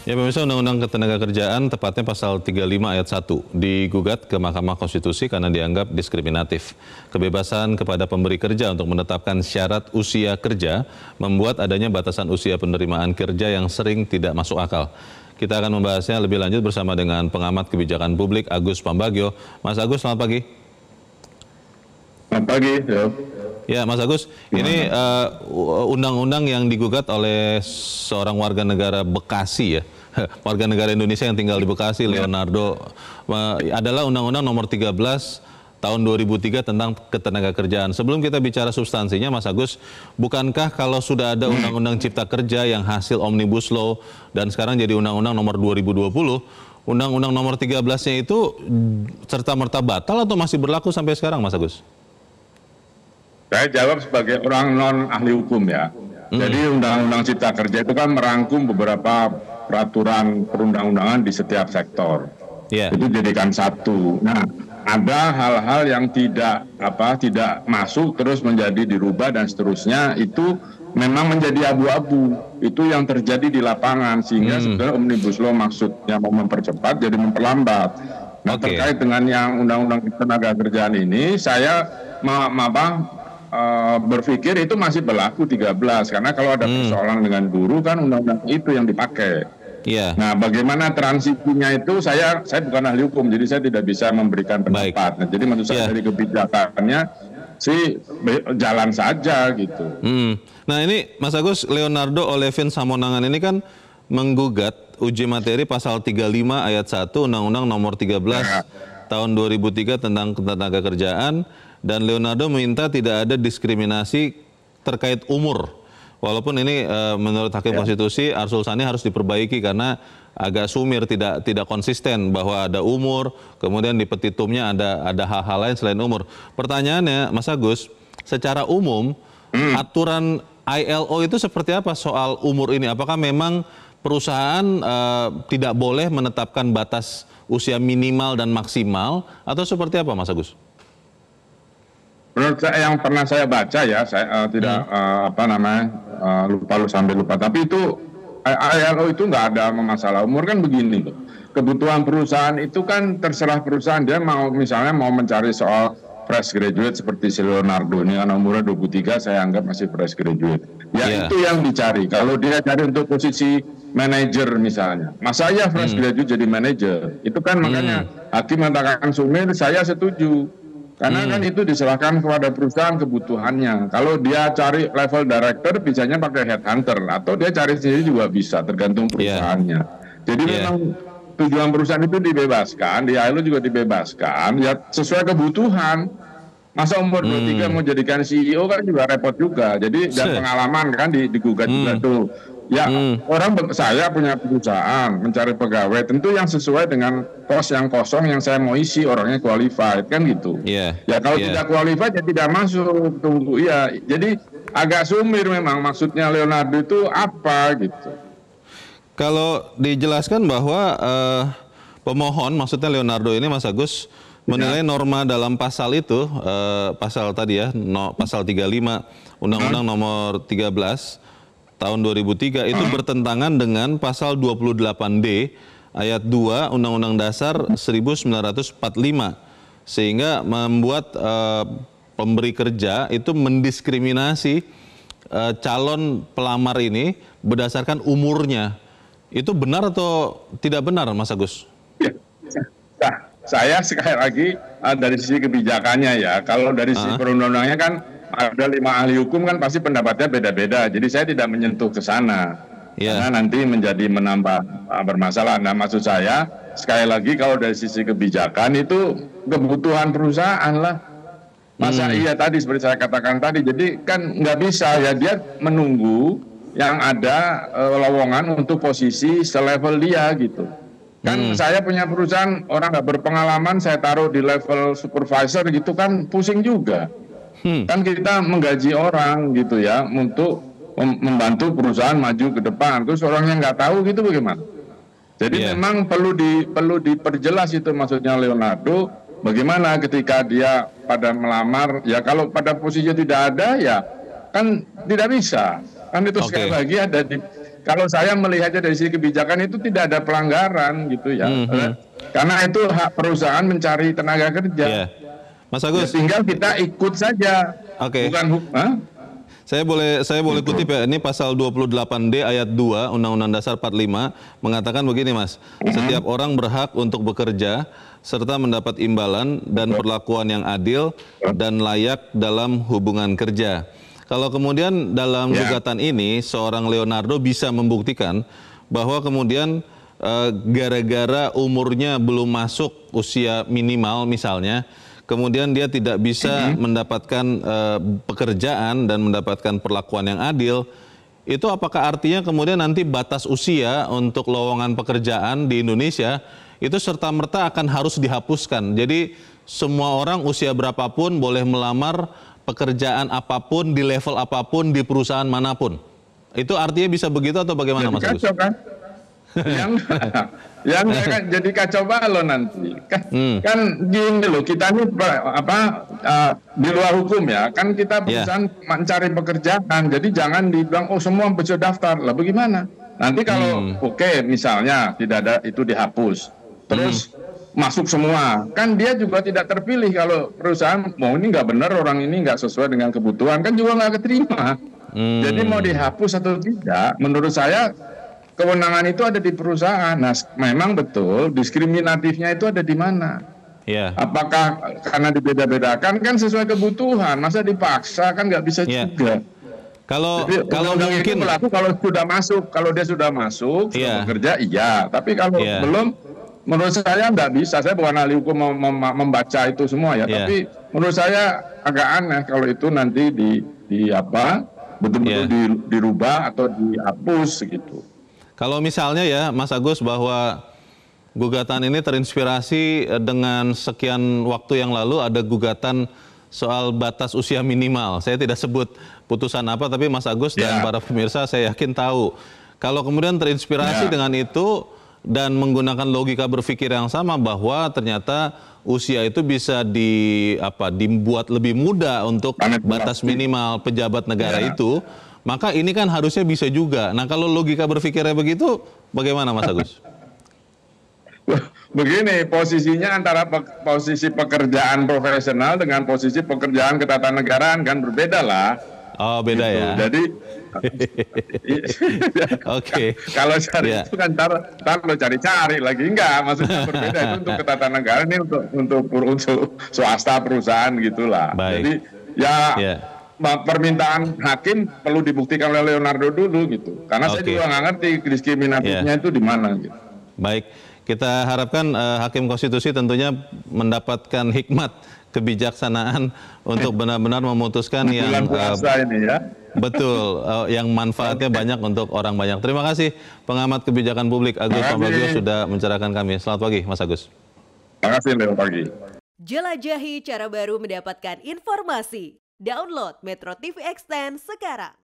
Ya pemirsa, Undang-Undang Ketenagakerjaan tepatnya pasal 35 ayat 1 digugat ke Mahkamah Konstitusi karena dianggap diskriminatif. Kebebasan kepada pemberi kerja untuk menetapkan syarat usia kerja membuat adanya batasan usia penerimaan kerja yang sering tidak masuk akal. Kita akan membahasnya lebih lanjut bersama dengan pengamat kebijakan publik Agus Pambagio. Mas Agus, selamat pagi. Selamat pagi. Ya, Mas Agus, ini undang-undang yang digugat oleh seorang warga negara Bekasi ya, warga negara Indonesia yang tinggal di Bekasi, Leonardo, adalah Undang-Undang Nomor 13 Tahun 2003 tentang Ketenagakerjaan. Sebelum kita bicara substansinya, Mas Agus, bukankah kalau sudah ada Undang-Undang Cipta Kerja yang hasil Omnibus Law dan sekarang jadi Undang-Undang Nomor 2020, Undang-Undang Nomor 13-nya itu serta-merta batal atau masih berlaku sampai sekarang, Mas Agus? Saya jawab sebagai orang non ahli hukum ya. Jadi Undang-Undang Cipta Kerja itu kan merangkum beberapa peraturan perundang-undangan di setiap sektor. Itu jadikan satu. Nah, ada hal-hal yang tidak masuk terus menjadi dirubah dan seterusnya, itu memang menjadi abu-abu. Itu yang terjadi di lapangan sehingga sebenarnya Omnibus Law maksudnya mau mempercepat jadi memperlambat. Nah, terkait dengan yang Undang-Undang Ketenagakerjaan ini, saya berpikir itu masih berlaku 13 karena kalau ada persoalan dengan guru kan undang-undang itu yang dipakai. Nah, bagaimana transisinya itu saya bukan ahli hukum, jadi saya tidak bisa memberikan pendapat. Nah, jadi menurut saya dari kebijakannya sih jalan saja gitu. Nah, ini Mas Agus, Leonardo Olivin Samonangan ini kan menggugat uji materi pasal 35 ayat 1 Undang-Undang Nomor 13 Tahun 2003 tentang Ketenagakerjaan. Dan Leonardo minta tidak ada diskriminasi terkait umur. Walaupun ini menurut Hakim Konstitusi Arsul Sani harus diperbaiki karena agak sumir, tidak konsisten bahwa ada umur, kemudian di petitumnya ada hal-hal lain selain umur. Pertanyaannya, Mas Agus, secara umum aturan ILO itu seperti apa soal umur ini? Apakah memang perusahaan tidak boleh menetapkan batas usia minimal dan maksimal atau seperti apa, Mas Agus? Menurut saya yang pernah saya baca ya, saya tidak lupa, tapi itu ILO itu nggak ada masalah umur kan begini loh. Kebutuhan perusahaan itu kan terserah perusahaan, dia mau misalnya mau mencari soal fresh graduate seperti si Leonardo ini karena umurnya 23, saya anggap masih fresh graduate. Itu yang dicari. Kalau dia cari untuk posisi manajer misalnya, masa ya fresh graduate jadi manajer? Itu kan makanya hakim mengatakan sumir, saya setuju. Karena kan itu diserahkan kepada perusahaan kebutuhannya. Kalau dia cari level director, bisanya pakai headhunter. Atau dia cari sendiri juga bisa, tergantung perusahaannya. Jadi memang tujuan perusahaan itu dibebaskan, di ILO juga dibebaskan, ya sesuai kebutuhan. Masa umur 23 mau jadikan CEO kan juga repot juga. Jadi dan pengalaman kan digugat juga tuh. Ya, saya punya perusahaan, mencari pegawai, tentu yang sesuai dengan pos yang kosong yang saya mau isi, orangnya qualified, kan gitu. Ya kalau tidak qualified ya tidak masuk, tunggu. Jadi agak sumir memang maksudnya Leonardo itu apa gitu. Kalau dijelaskan bahwa pemohon, maksudnya Leonardo ini, Mas Agus, menilai norma dalam pasal itu, pasal tadi ya, pasal 35 Undang-Undang Nomor 13 Tahun 2003 itu bertentangan dengan pasal 28D ayat 2 Undang-Undang Dasar 1945 sehingga membuat pemberi kerja itu mendiskriminasi calon pelamar ini berdasarkan umurnya. Itu benar atau tidak benar, Mas Agus? Nah, saya sekali lagi dari sisi kebijakannya ya, kalau dari sisi perundang-undangnya kan ada 5 ahli hukum kan pasti pendapatnya beda-beda. Jadi saya tidak menyentuh ke sana. Karena nanti menjadi menambah bermasalah. Nah, maksud saya sekali lagi kalau dari sisi kebijakan itu kebutuhan perusahaan lah. Masa iya tadi seperti saya katakan tadi. Jadi kan nggak bisa ya dia menunggu yang ada lowongan untuk posisi selevel dia gitu. Kan saya punya perusahaan orang nggak berpengalaman saya taruh di level supervisor gitu kan pusing juga. Kan kita menggaji orang gitu ya untuk membantu perusahaan maju ke depan. Terus orangnya nggak tahu gitu bagaimana? Jadi memang perlu diperjelas itu maksudnya Leonardo. Bagaimana ketika dia pada melamar? Ya kalau pada posisinya tidak ada ya kan tidak bisa. Kan itu sekali lagi ada di kalau saya melihatnya dari sisi kebijakan itu tidak ada pelanggaran gitu ya. Karena itu hak perusahaan mencari tenaga kerja. Ya. Mas Ya, Agus, tinggal kita ikut saja. Oke. Bukan hukum. saya boleh kutip ya, ini pasal 28D ayat 2 Undang-Undang Dasar 45 mengatakan begini Mas, setiap orang berhak untuk bekerja serta mendapat imbalan dan perlakuan yang adil dan layak dalam hubungan kerja. Kalau kemudian dalam gugatan ini seorang Leonardo bisa membuktikan bahwa kemudian gara-gara umurnya belum masuk usia minimal misalnya, kemudian dia tidak bisa mendapatkan pekerjaan dan mendapatkan perlakuan yang adil, itu apakah artinya kemudian nanti batas usia untuk lowongan pekerjaan di Indonesia itu serta-merta akan harus dihapuskan? Jadi semua orang usia berapapun boleh melamar pekerjaan apapun di level apapun di perusahaan manapun. Itu artinya bisa begitu atau bagaimana Mas Agus? Kacau kan? yang kan jadi kacau balau nanti kan gini loh, kita ini di luar hukum ya kan, kita perusahaan mencari pekerjaan, jadi jangan dibilang oh semua bisa daftar lah, bagaimana nanti kalau oke, misalnya tidak ada itu dihapus terus masuk semua, kan dia juga tidak terpilih. Kalau perusahaan mau ini nggak benar, orang ini nggak sesuai dengan kebutuhan, kan juga nggak keterima. Jadi mau dihapus atau tidak, menurut saya kewenangan itu ada di perusahaan. Nah, memang betul diskriminatifnya itu ada di mana? Ya. Apakah karena dibeda-bedakan kan sesuai kebutuhan? Masa dipaksa, kan nggak bisa juga. Kalau Undang-undang mungkin itu berlaku kalau sudah masuk, kalau dia sudah masuk sudah bekerja, iya. Tapi kalau belum, menurut saya nggak bisa. Saya bukan ahli hukum membaca itu semua ya. Tapi menurut saya agak aneh kalau itu nanti betul-betul dirubah atau dihapus gitu. Kalau misalnya ya Mas Agus bahwa gugatan ini terinspirasi dengan sekian waktu yang lalu ada gugatan soal batas usia minimal. Saya tidak sebut putusan apa, tapi Mas Agus dan para pemirsa saya yakin tahu. Kalau kemudian terinspirasi dengan itu dan menggunakan logika berpikir yang sama bahwa ternyata usia itu bisa dibuat lebih mudah untuk batas minimal pejabat negara itu, maka ini kan harusnya bisa juga. Nah, kalau logika berpikirnya begitu, bagaimana Mas Agus? Begini, posisinya antara posisi pekerjaan profesional dengan posisi pekerjaan ketatanegaraan kan berbeda lah. Oh, beda gitu. Ya. Jadi, kalau cari itu kan ntar lo cari-cari lagi, enggak, maksudnya berbeda itu untuk ketatanegaraan, ini untuk swasta perusahaan gitulah. Jadi permintaan hakim perlu dibuktikan oleh Leonardo dulu gitu, karena saya juga nggak ngerti diskriminatifnya itu di mana gitu. Baik, kita harapkan hakim konstitusi tentunya mendapatkan hikmat kebijaksanaan untuk benar-benar memutuskan yang ini ya. Betul, yang manfaatnya banyak untuk orang banyak. Terima kasih pengamat kebijakan publik Agus Pambagio sudah mencerahkan kami. Selamat pagi Mas Agus. Terima kasih, selamat pagi. Jelajahi cara baru mendapatkan informasi. Download Metro TV Extend sekarang.